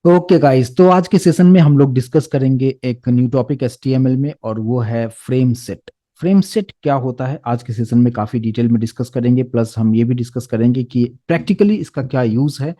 Okay guys, तो आज के सेशन में हम लोग डिस्कस करेंगे एक न्यू टॉपिक एचटीएमएल में, और वो है फ्रेम सेट। फ्रेम सेट क्या होता है आज के सेशन में काफी डिटेल में डिस्कस करेंगे, प्लस हम ये भी डिस्कस करेंगे कि प्रैक्टिकली इसका क्या यूज है।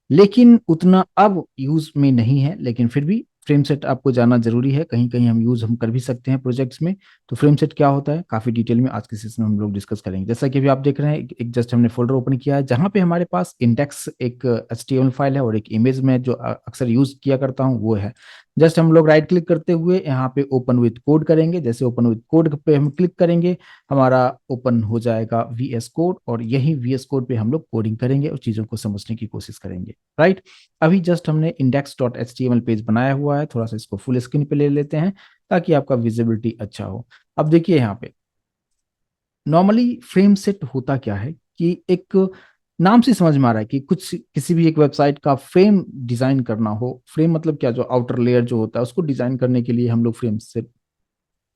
लेकिन उतना अब यूज में नहीं है, लेकिन फिर भी फ्रेम सेट आपको जानना जरूरी है, कहीं कहीं हम यूज कर भी सकते हैं प्रोजेक्ट्स में। तो फ्रेम सेट क्या होता है काफी डिटेल में आज के सेशन में हम लोग डिस्कस करेंगे। जैसा कि अभी आप देख रहे हैं, एक जस्ट हमने फोल्डर ओपन किया है जहां पे हमारे पास इंडेक्स एक एचटीएमएल फाइल है, और एक इमेज में जो अक्सर यूज किया करता हूँ वो है। जस्ट हम लोग राइट क्लिक करते हुए यहाँ पे ओपन विथ कोड करेंगे। जैसे ओपन विथ कोड पे हम क्लिक करेंगे, हमारा ओपन हो जाएगा वीएस कोड, और यही वीएस कोड पे हम लोग कोडिंग करेंगे और चीजों को समझने की कोशिश करेंगे। राइट। अभी जस्ट हमने index dot H T M L page बनाया हुआ है, थोड़ा सा इसको फुल स्क्रीन पे ले लेते हैं ताकि आपका विजिबिलिटी अच्छा हो। अब देखिए यहाँ पे नॉर्मली फ्रेम सेट होता क्या है कि एक नाम से समझ में आ रहा है कि कुछ किसी भी एक वेबसाइट का फ्रेम डिजाइन करना हो। फ्रेम मतलब क्या, जो आउटर लेयर जो होता है उसको डिजाइन करने के लिए हम लोग फ्रेम सेट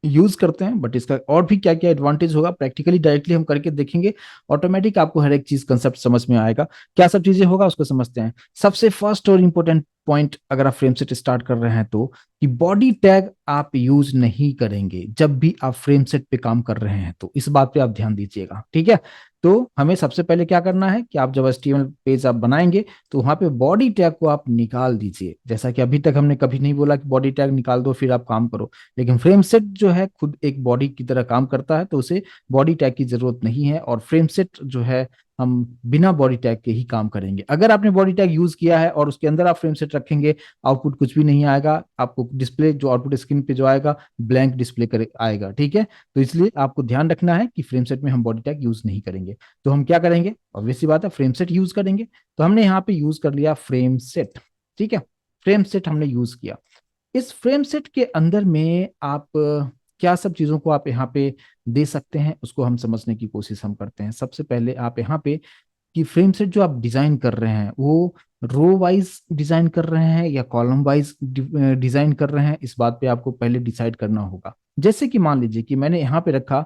यूज करते हैं। बट इसका और भी क्या क्या एडवांटेज होगा प्रैक्टिकली डायरेक्टली हम करके देखेंगे। ऑटोमेटिक आपको हर एक चीज कंसेप्ट समझ में आएगा। क्या सब चीजें होगा उसको समझते हैं। सबसे फर्स्ट और इंपॉर्टेंट पॉइंट, अगर आप फ्रेम सेट स्टार्ट कर रहे हैं तो, कि बॉडी टैग आप यूज नहीं करेंगे जब भी आप फ्रेम सेट पे काम कर रहे हैं। तो इस बात पे आप ध्यान दीजिएगा, ठीक है। तो हमें सबसे पहले क्या करना है कि आप जब एचटीएमएल पेज आप बनाएंगे तो वहां पे बॉडी टैग को आप निकाल दीजिए। जैसा कि अभी तक हमने कभी नहीं बोला कि बॉडी टैग निकाल दो फिर आप काम करो, लेकिन फ्रेम सेट जो है खुद एक बॉडी की तरह काम करता है, तो उसे बॉडी टैग की जरूरत नहीं है। और फ्रेम सेट जो है हम बिना बॉडी टैग के ही काम करेंगे। अगर आपने बॉडी टैग यूज किया है और उसके अंदर आप फ्रेम सेट रखेंगे, आउटपुट कुछ भी नहीं आएगा। आपको डिस्प्ले जो आउटपुट स्क्रीन पे जो आएगा, ब्लैंक डिस्प्ले कर आएगा, ठीक है। तो इसलिए आपको ध्यान रखना है कि फ्रेम सेट में हम बॉडी टैग यूज नहीं करेंगे। तो हम क्या करेंगे, ऑब्वियस सी बात है फ्रेम सेट यूज करेंगे। तो हमने यहाँ पे यूज कर लिया फ्रेम सेट, ठीक है। फ्रेम सेट हमने यूज किया। इस फ्रेम सेट के अंदर में आप क्या सब चीजों को आप यहाँ पे दे सकते हैं उसको हम समझने की कोशिश हम करते हैं। सबसे पहले आप यहाँ पे कि फ्रेम सेट जो आप डिजाइन कर रहे हैं वो रो वाइज डिजाइन कर रहे हैं या कॉलम वाइज डिजाइन कर रहे हैं, इस बात पे आपको पहले डिसाइड करना होगा। जैसे कि मान लीजिए कि मैंने यहाँ पे रखा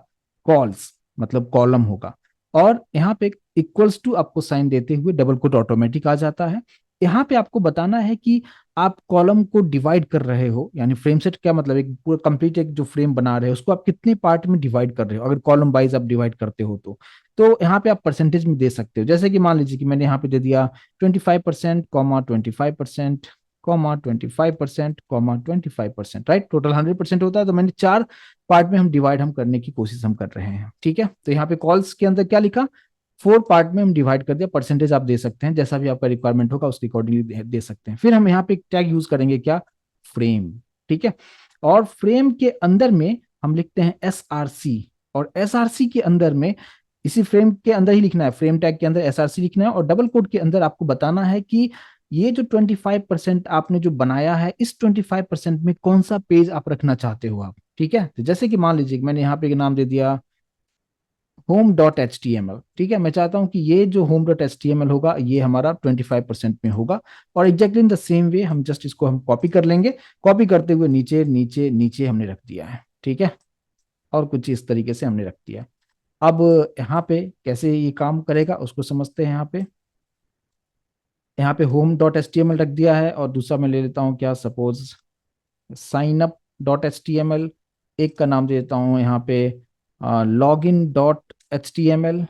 कॉल्स, मतलब कॉलम होगा, और यहाँ पे इक्वल्स टू आपको साइन देते हुए डबल कोट ऑटोमेटिक आ जाता है। यहाँ पे आपको बताना है कि आप कॉलम को डिवाइड कर रहे हो, यानी फ्रेम सेट क्या मतलब, एक पूरा कंप्लीट एक जो फ्रेम बना रहे हो उसको आप कितने पार्ट में डिवाइड कर रहे हो। अगर कॉलम वाइज आप डिवाइड करते हो तो यहाँ पे आप परसेंटेज में दे सकते हो। जैसे कि मान लीजिए कि मैंने यहाँ पे दे दिया 25%, comma 25%, comma 25%, comma 25%, right. Total 100% होता है, तो मैंने चार पार्ट में हम डिवाइड हम करने की कोशिश हम कर रहे हैं, ठीक है। तो यहाँ पे कॉल्स के अंदर क्या लिखा, फोर पार्ट में हम डिवाइड कर दिया। परसेंटेज आप दे सकते हैं, जैसा भी आपका रिक्वायरमेंट होगा उसके अकॉर्डिंगली दे सकते हैं। फिर हम यहाँ पे एक टैग यूज करेंगे, क्या, फ्रेम, ठीक है। और फ्रेम के अंदर में हम लिखते हैं एसआरसी, और एसआरसी के अंदर में इसी फ्रेम के अंदर ही लिखना है, फ्रेम टैग के अंदर एसआरसी लिखना है, और डबल कोड के अंदर आपको बताना है कि ये जो 25% आपने जो बनाया है, इस 25% में कौन सा पेज आप रखना चाहते हो आप, ठीक है। तो जैसे कि मान लीजिए कि मैंने यहाँ पे नाम दे दिया home dot H T M L, ठीक है। मैं चाहता हूं कि ये जो home dot H T M L होगा ये हमारा 25% में होगा। और exactly in the same way हम जस्ट इसको हम कॉपी कर लेंगे। कॉपी करते हुए नीचे नीचे नीचे हमने रख दिया है, ठीक है। और कुछ इस तरीके से हमने रख दिया। अब यहाँ पे कैसे ये काम करेगा उसको समझते हैं। यहाँ पे home dot H T M L रख दिया है, और दूसरा मैं ले लेता हूँ क्या, suppose sign up dot H T M L. एक का नाम दे देता हूँ यहाँ पे log in dot H T M L,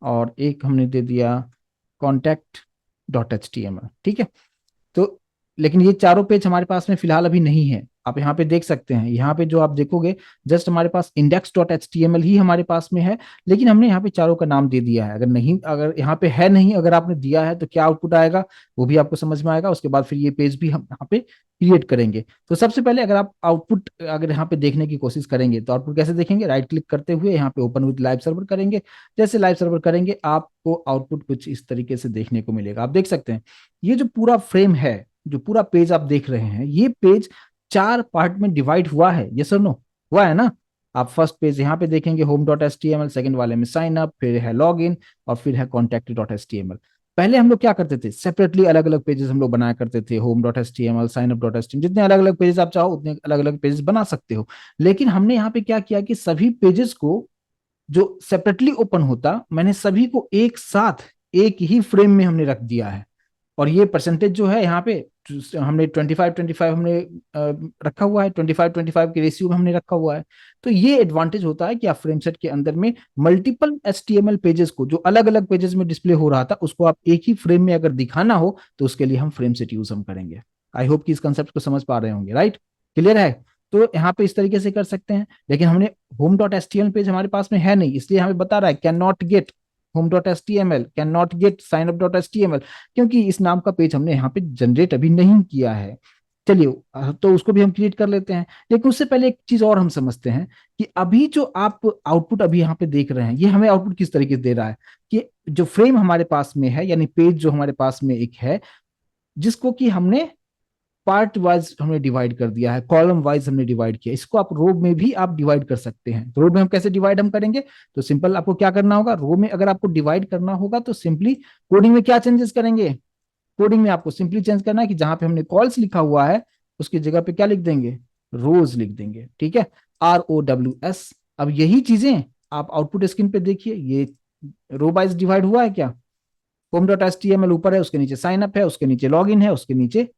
और एक हमने दे दिया contact dot H T M L, ठीक है। तो लेकिन ये चारों पेज हमारे पास में फिलहाल अभी नहीं है। आप यहाँ पे देख सकते हैं, यहाँ पे जो आप देखोगे जस्ट हमारे पास index dot H T M L ही हमारे पास में है, लेकिन हमने यहाँ पे चारों का नाम दे दिया है। अगर नहीं, अगर यहाँ पे है नहीं, अगर आपने दिया है तो क्या आउटपुट आएगा वो भी आपको समझ में आएगा। उसके बाद फिर ये पेज भी हम यहाँ पे क्रिएट करेंगे। तो सबसे पहले अगर आप आउटपुट अगर यहाँ पे देखने की कोशिश करेंगे तो आउटपुट कैसे देखेंगे, राइट क्लिक करते हुए यहाँ पे ओपन विद लाइव सर्वर करेंगे। जैसे लाइव सर्वर करेंगे आपको आउटपुट कुछ इस तरीके से देखने को मिलेगा। आप देख सकते हैं ये जो पूरा फ्रेम है, जो पूरा पेज आप देख रहे हैं, ये पेज चार पार्ट में डिवाइड हुआ है, ये सर नो, हुआ है ना। आप फर्स्ट पेज यहाँ पे देखेंगे home dot H T M L, second वाले में साइन अप, फिर है लॉग इन, और फिर है contact dot H T M L. पहले हम लोग क्या करते थे, सेपरेटली अलग अलग पेजेस हम लोग बनाया करते थे, home dot H T M L, sign up dot H T M L, जितने अलग अलग पेजेस आप चाहो उतने अलग अलग पेजेस बना सकते हो। लेकिन हमने यहाँ पे क्या किया कि सभी पेजेस को जो सेपरेटली ओपन होता, मैंने सभी को एक साथ एक ही फ्रेम में हमने रख दिया है। और ये परसेंटेज जो है यहाँ पे हमने 25-25 हमने रखा हुआ है, 25-25 के रेशियो में हमने रखा हुआ है। तो ये एडवांटेज होता है कि आप फ्रेम सेट के अंदर में मल्टीपल HTML पेजेस को, जो अलग अलग पेजेस में डिस्प्ले हो रहा था, उसको आप एक ही फ्रेम में अगर दिखाना हो तो उसके लिए हम फ्रेम सेट यूज हम करेंगे। आई होप कि इस कंसेप्ट को समझ पा रहे होंगे, राइट? क्लियर है? तो यहाँ पे इस तरीके से कर सकते हैं। लेकिन हमने home dot S T M L page हमारे पास में है नहीं, इसलिए हमें बता रहा है can not get home dot S T M L, can not get sign up dot S T M L, क्योंकि इस नाम का पेज हमने यहाँ पे जनरेट अभी नहीं किया है। चलिए, तो उसको भी हम क्रिएट कर लेते हैं। लेकिन उससे पहले एक चीज और हम समझते हैं कि अभी जो आप आउटपुट अभी यहाँ पे देख रहे हैं, ये हमें आउटपुट किस तरीके से दे रहा है कि जो फ्रेम हमारे पास में है, यानी पेज जो हमारे पास में एक है, जिसको कि हमने पार्ट वाइज हमने डिवाइड कर दिया है, कॉलम वाइज हमने डिवाइड किया। इसको आप रो में भी आप डिवाइड कर सकते हैं। तो रो में हम कैसे डिवाइड हम करेंगे? तो सिंपल आपको क्या करना होगा, रो में अगर आपको डिवाइड करना होगा तो सिंपली कोडिंग में क्या चेंजेस करेंगे? कोडिंग में आपको सिंपली चेंज करना है कि जहां पे हमने कॉल्स लिखा हुआ है उसकी जगह पे क्या लिख देंगे? रोज लिख देंगे। ठीक है, ROWS। अब यही चीजें आप आउटपुट स्क्रीन पे देखिए, ये रो वाइज डिवाइड हुआ है क्या? Home dot S T M L ऊपर है, उसके नीचे साइन अप है, उसके नीचे लॉग इन है, उसके नीचे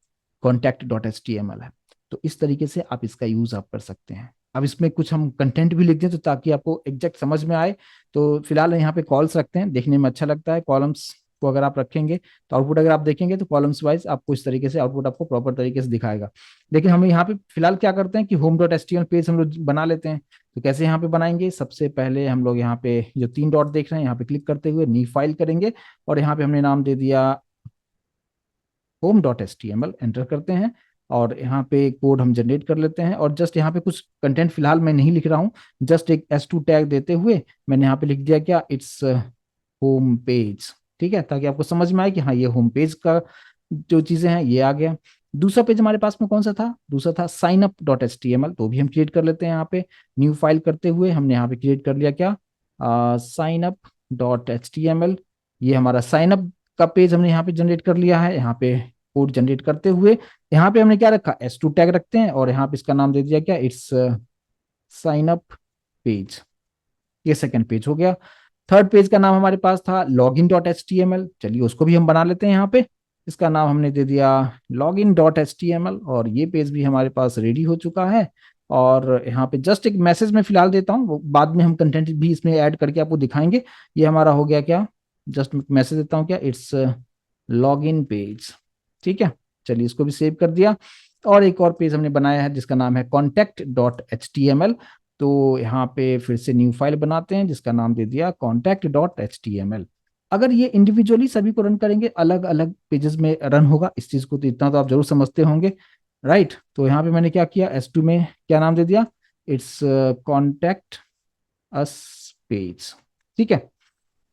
contact dot H T M L है। तो इस तरीके से आप इसका यूज आप कर सकते हैं। अब इसमें कुछ हम कंटेंट भी लिख दें तो ताकि आपको एग्जैक्ट समझ में आए। तो फिलहाल यहाँ पे कॉल्स रखते हैं, देखने में अच्छा लगता है। कॉलम्स को अगर आप रखेंगे तो आउटपुट अगर आप देखेंगे तो कॉलम्स वाइज आपको इस तरीके से आउटपुट आपको प्रॉपर तरीके से दिखाएगा। लेकिन हम यहाँ पे फिलहाल क्या करते हैं कि home dot H T M L page हम लोग बना लेते हैं। तो कैसे यहाँ पे बनाएंगे? सबसे पहले हम लोग यहाँ पे जो 3 डॉट देख रहे हैं, यहाँ पे क्लिक करते हुए न्यू फाइल करेंगे, और यहाँ पे हमने नाम दे दिया home dot S T M L, enter करते हैं। और यहाँ पे कोड हम जनरेट कर लेते हैं, और जस्ट यहाँ पे कुछ कंटेंट फिलहाल मैं नहीं लिख रहा हूँ, जस्ट एक S2 टैग देते हुए मैंने यहाँ पे लिख दिया क्या, इट्स होम पेज। ठीक है, ताकि आपको समझ में आए कि हाँ ये होम पेज का जो चीजें हैं ये आ गया। दूसरा पेज हमारे पास में कौन सा था? दूसरा था sign up dot H T M L, तो भी हम क्रिएट कर लेते हैं। यहाँ पे न्यू फाइल करते हुए हमने यहाँ पे क्रिएट कर लिया क्या, sign up dot H T M L. ये हमारा साइन अप का पेज हमने यहाँ पे जनरेट कर लिया है। यहाँ पे कोड जनरेट करते हुए यहाँ पे हमने क्या रखा, S2 टैग रखते हैं, और यहाँ पे इसका नाम दे दिया क्या, इट्स साइन अप पेज। ये सेकंड पेज हो गया। थर्ड पेज का नाम हमारे पास था log in dot H T M L, चलिए उसको भी हम बना लेते हैं। यहाँ पे इसका नाम हमने दे दिया log in dot H T M L, और ये पेज भी हमारे पास रेडी हो चुका है। और यहाँ पे जस्ट एक मैसेज में फिलहाल देता हूँ, बाद में हम कंटेंट भी इसमें ऐड करके आपको दिखाएंगे। ये हमारा हो गया क्या, जस्ट मैसेज देता हूँ क्या, इट्स लॉग इन पेज। ठीक है, चलिए इसको भी सेव कर दिया। और एक और पेज हमने बनाया है जिसका नाम है contact dot H T M L. तो यहाँ पे फिर से न्यू फाइल बनाते हैं जिसका नाम दे दिया contact dot H T M L. अगर ये इंडिविजुअली सभी को रन करेंगे, अलग अलग पेजेस में रन होगा इस चीज को, तो इतना तो आप जरूर समझते होंगे, राइट? तो यहाँ पे मैंने क्या किया, S2 में क्या नाम दे दिया, इट्स कॉन्टैक्ट अस पेज। ठीक है,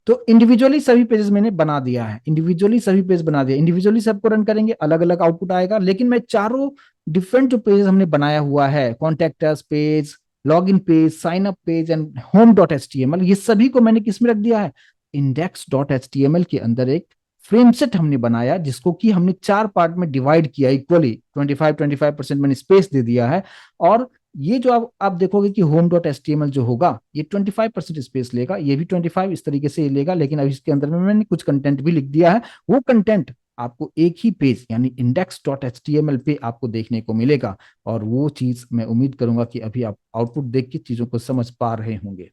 तो इंडिविजुअली सभी पेजेस मैंने बना दिया है, इंडिविजुअली सभी पेज बना दिया। इंडिविजुअली सबको रन करेंगे, अलग अलग आउटपुट आएगा। लेकिन मैं चारों डिफरेंट जो पेज हमने बनाया हुआ है, contact us page, log in page, sign up page and home dot H T M L, ये सभी को मैंने किस में रख दिया है, index dot H T M L के अंदर एक फ्रेम सेट हमने बनाया, जिसको कि हमने 4 पार्ट में डिवाइड किया इक्वली, 25-25% मैंने स्पेस दे दिया है। और ये जो आप देखोगे कि home dot S T M L जो होगा ये 25% स्पेस लेगा, ये भी 25 इस तरीके से लेगा। लेकिन अब इसके अंदर में मैंने कुछ कंटेंट भी लिख दिया है, वो कंटेंट आपको एक ही पेज यानी index dot H T M L पे आपको देखने को मिलेगा। और वो चीज मैं उम्मीद करूंगा कि अभी आप आउटपुट देख के चीजों को समझ पा रहे होंगे।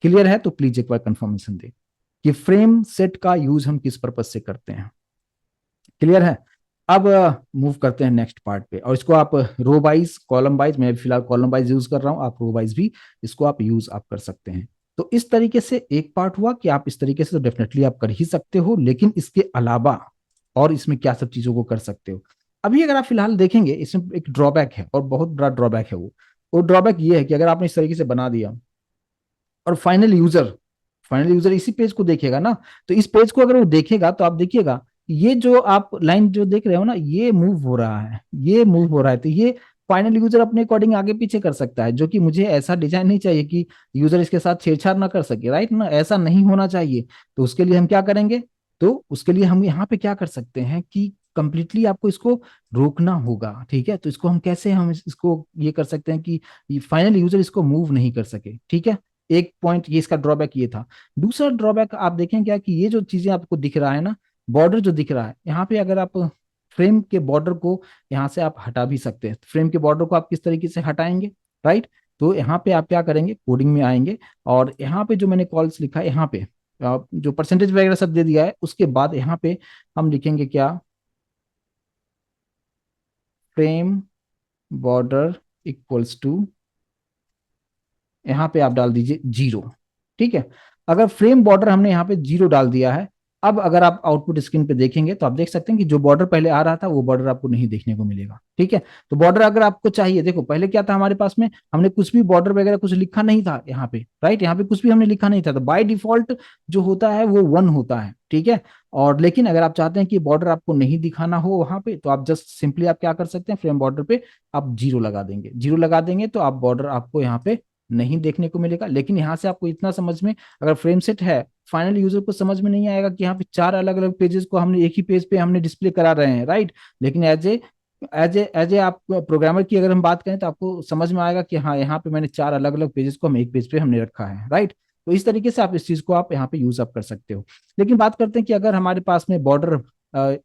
क्लियर है? तो प्लीज एक बार कंफर्मेशन दे कि फ्रेम सेट का यूज हम किस पर्पज से करते हैं। क्लियर है? अब मूव करते हैं नेक्स्ट पार्ट पे, और इसको आप रो वाइज, कॉलम वाइज, मैं फिलहाल कॉलम वाइज यूज कर रहा हूं, आप रो वाइज भी इसको आप यूज आप कर सकते हैं। तो इस तरीके से एक पार्ट हुआ कि आप इस तरीके से तो डेफिनेटली आप कर ही सकते हो, लेकिन इसके अलावा और इसमें क्या सब चीजों को कर सकते हो। अभी अगर आप फिलहाल देखेंगे, इसमें एक ड्रॉबैक है और बहुत बड़ा ड्रॉबैक है। वो ड्रॉबैक ये है कि अगर आपने इस तरीके से बना दिया और फाइनल यूजर इसी पेज को देखेगा ना, तो इस पेज को अगर वो देखेगा तो आप देखिएगा ये जो आप लाइन जो देख रहे हो ना, ये मूव हो रहा है, ये मूव हो रहा है। तो ये फाइनल यूजर अपने अकॉर्डिंग आगे पीछे कर सकता है, जो कि मुझे ऐसा डिजाइन नहीं चाहिए कि यूजर इसके साथ छेड़छाड़ ना कर सके, राइट ना? ऐसा नहीं होना चाहिए। तो उसके लिए हम क्या करेंगे, तो उसके लिए हम यहाँ पे क्या कर सकते हैं कि कंप्लीटली आपको इसको रोकना होगा। ठीक है, तो इसको हम कैसे हम इसको ये कर सकते हैं कि फाइनल यूजर इसको मूव नहीं कर सके। ठीक है, एक पॉइंट ये इसका ड्रॉबैक ये था। दूसरा ड्रॉबैक आप देखें क्या कि ये जो चीजें आपको दिख रहा है ना, बॉर्डर जो दिख रहा है यहाँ पे, अगर आप फ्रेम के बॉर्डर को यहाँ से आप हटा भी सकते हैं। फ्रेम के बॉर्डर को आप किस तरीके से हटाएंगे, राइट? तो यहाँ पे आप क्या करेंगे, कोडिंग में आएंगे और यहाँ पे जो मैंने कॉल्स लिखा है, यहाँ पे जो परसेंटेज वगैरह सब दे दिया है, उसके बाद यहाँ पे हम लिखेंगे क्या, फ्रेम बॉर्डर इक्वल्स टू, यहाँ पे आप डाल दीजिए 0। ठीक है, अगर फ्रेम बॉर्डर हमने यहाँ पे 0 डाल दिया है, अब अगर आप आउटपुट स्क्रीन पे देखेंगे तो आप देख सकते हैं कि जो बॉर्डर पहले आ रहा था वो बॉर्डर आपको नहीं देखने को मिलेगा। ठीक है, तो बॉर्डर अगर आपको चाहिए, देखो पहले क्या था हमारे पास में, हमने कुछ भी बॉर्डर वगैरह कुछ लिखा नहीं था यहाँ पे, राइट? यहाँ पे कुछ भी हमने लिखा नहीं था, तो बाय डिफॉल्ट जो होता है वो 1 होता है। ठीक है, और लेकिन अगर आप चाहते हैं कि बॉर्डर आपको नहीं दिखाना हो वहां पे, तो आप जस्ट सिंपली आप क्या कर सकते हैं, फ्रेम बॉर्डर पे आप 0 लगा देंगे। 0 लगा देंगे तो आप बॉर्डर आपको यहाँ पे नहीं देखने को मिलेगा। लेकिन यहाँ से आपको इतना समझ में, अगर फ्रेम सेट है, फाइनल यूजर को समझ में नहीं आएगा कि यहाँ पे 4 अलग अलग पेजेस को हमने एक ही पेज पे हमने डिस्प्ले करा रहे हैं, राइट? लेकिन एज ए आप प्रोग्रामर की अगर हम बात करें तो आपको समझ में आएगा कि हाँ, यहाँ पे मैंने 4 अलग अलग पेजेस को हम एक पेज पे हमने रखा है, राइट? तो इस तरीके से आप इस चीज को आप यहाँ पे यूज अप कर सकते हो। लेकिन बात करते हैं कि अगर हमारे पास में बॉर्डर,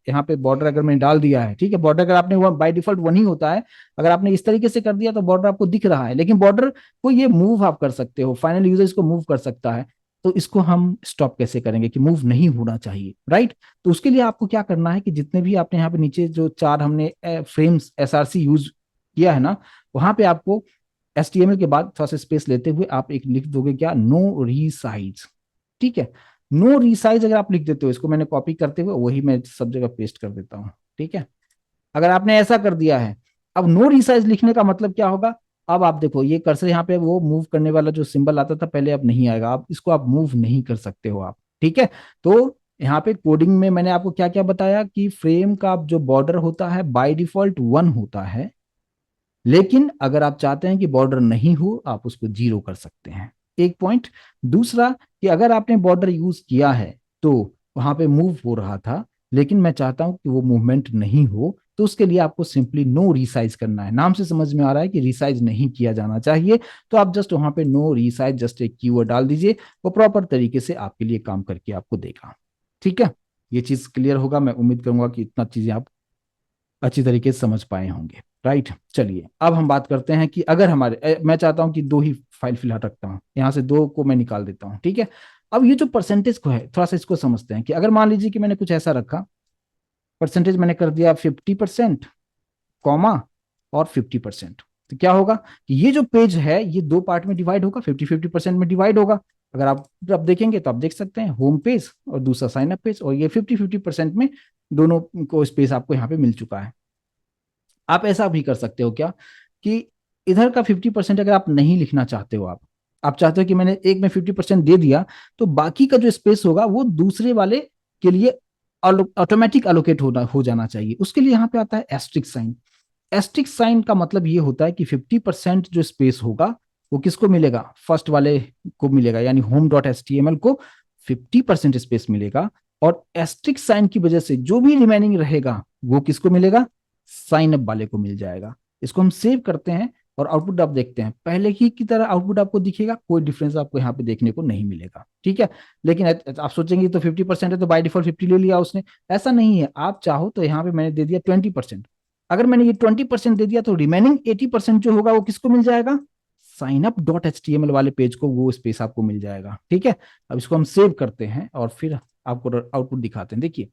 यहाँ पे बॉर्डर अगर मैंने डाल दिया है, ठीक है, बॉर्डर अगर आपने बाय डिफॉल्ट 1 ही होता है, अगर आपने इस तरीके से कर दिया तो बॉर्डर आपको दिख रहा है, लेकिन बॉर्डर को ये मूव आप कर सकते हो, फाइनल यूजर इसको मूव कर सकता है। तो इसको हम स्टॉप कैसे करेंगे कि मूव नहीं होना चाहिए, राइट? तो उसके लिए आपको क्या करना है कि जितने भी आपने यहाँ पे नीचे जो 4 हमने फ्रेम्स एसआरसी यूज किया है ना, वहां पे आपको एचटीएमएल के बाद थोड़ा सा स्पेस लेते हुए आप एक लिख दोगे क्या, नो रीसाइज। ठीक है, नो रीसाइज अगर आप लिख देते हो, इसको मैंने कॉपी करते हुए वही मैं सब जगह पेस्ट कर देता हूँ। ठीक है, अगर आपने ऐसा कर दिया है, अब नो रिसाइज लिखने का मतलब क्या होगा, अब आप देखो ये कर्सर यहाँ पे वो मूव करने वाला जो सिंबल आता था पहले, अब नहीं आएगा, आप इसको आप मूव नहीं कर सकते हो आप। ठीक है, तो यहाँ पे कोडिंग में मैंने आपको क्या क्या बताया कि फ्रेम का जो बॉर्डर होता है बाय डिफॉल्ट 1 होता है, लेकिन अगर आप चाहते हैं कि बॉर्डर नहीं हो, आप उसको 0 कर सकते हैं। एक पॉइंट। दूसरा कि अगर आपने बॉर्डर यूज किया है तो वहां पे मूव हो रहा था, लेकिन मैं चाहता हूं कि वो मूवमेंट नहीं हो, तो उसके लिए आपको सिंपली नो रिसाइज करना है। नाम से समझ में आ रहा है कि रिसाइज नहीं किया जाना चाहिए, तो आप जस्ट वहां पे नो रिसाइज जस्ट एक कीवर्ड डाल दीजिए, वो प्रॉपर तरीके से आपके लिए काम करके आपको देगा। ठीक है, ये चीज क्लियर होगा, मैं उम्मीद करूंगा कि इतना चीजें आप अच्छी तरीके से समझ पाए होंगे, राइट? चलिए अब हम बात करते हैं कि अगर हमारे मैं चाहता हूं कि 2 ही फाइल फिलहाल रखता हूं, यहां से 2 को मैं निकाल देता हूं। ठीक है, अब ये जो परसेंटेज को है थोड़ा सा इसको समझते हैं कि अगर मान लीजिए कि मैंने कुछ ऐसा रखा, परसेंटेज मैंने कर दिया 50%, कॉमा और 50%, तो क्या होगा कि ये जो पेज है ये 2 पार्ट में डिवाइड होगा, 50-50% में डिवाइड होगा। अगर आप अब देखेंगे तो आप देख सकते हैं होम पेज और दूसरा साइन अप पेज, और ये 50-50% में दोनों को स्पेस आपको यहाँ पे मिल चुका है। आप ऐसा भी कर सकते हो क्या कि इधर का 50% अगर आप नहीं लिखना चाहते हो, आप चाहते हो कि मैंने एक में 50% दे दिया, तो बाकी का जो स्पेस होगा वो दूसरे वाले के लिए ऑटोमेटिक अलोकेट हो जाना चाहिए। उसके लिए यहाँ पे आता है एस्ट्रिक साइन। एस्ट्रिक साइन का मतलब ये होता है कि 50% जो स्पेस होगा वो किसको मिलेगा, फर्स्ट वाले को मिलेगा, यानी home dot H T M L को 50% स्पेस मिलेगा, और एस्ट्रिक साइन की वजह से जो भी रिमेनिंग रहेगा वो किसको मिलेगा, साइन अप वाले को मिल जाएगा। इसको हम सेव करते हैं और आउटपुट आप देखते हैं, पहले ही की तरह आउटपुट आपको दिखेगा, कोई डिफरेंस आपको यहाँ पे देखने को नहीं मिलेगा। ठीक है, लेकिन आप सोचेंगे तो 50% है तो बाय डिफॉल्ट 50 ले लिया उसने, ऐसा नहीं है। आप चाहो तो यहाँ पे मैंने दे दिया 20%, अगर मैंने ये 20% दे दिया तो रिमेनिंग 80% जो होगा वो किसको मिल जाएगा, sign up dot H T M L वाले पेज को वो स्पेस आपको मिल जाएगा। ठीक है, अब इसको हम सेव करते हैं और फिर आपको आउटपुट दिखाते हैं। देखिए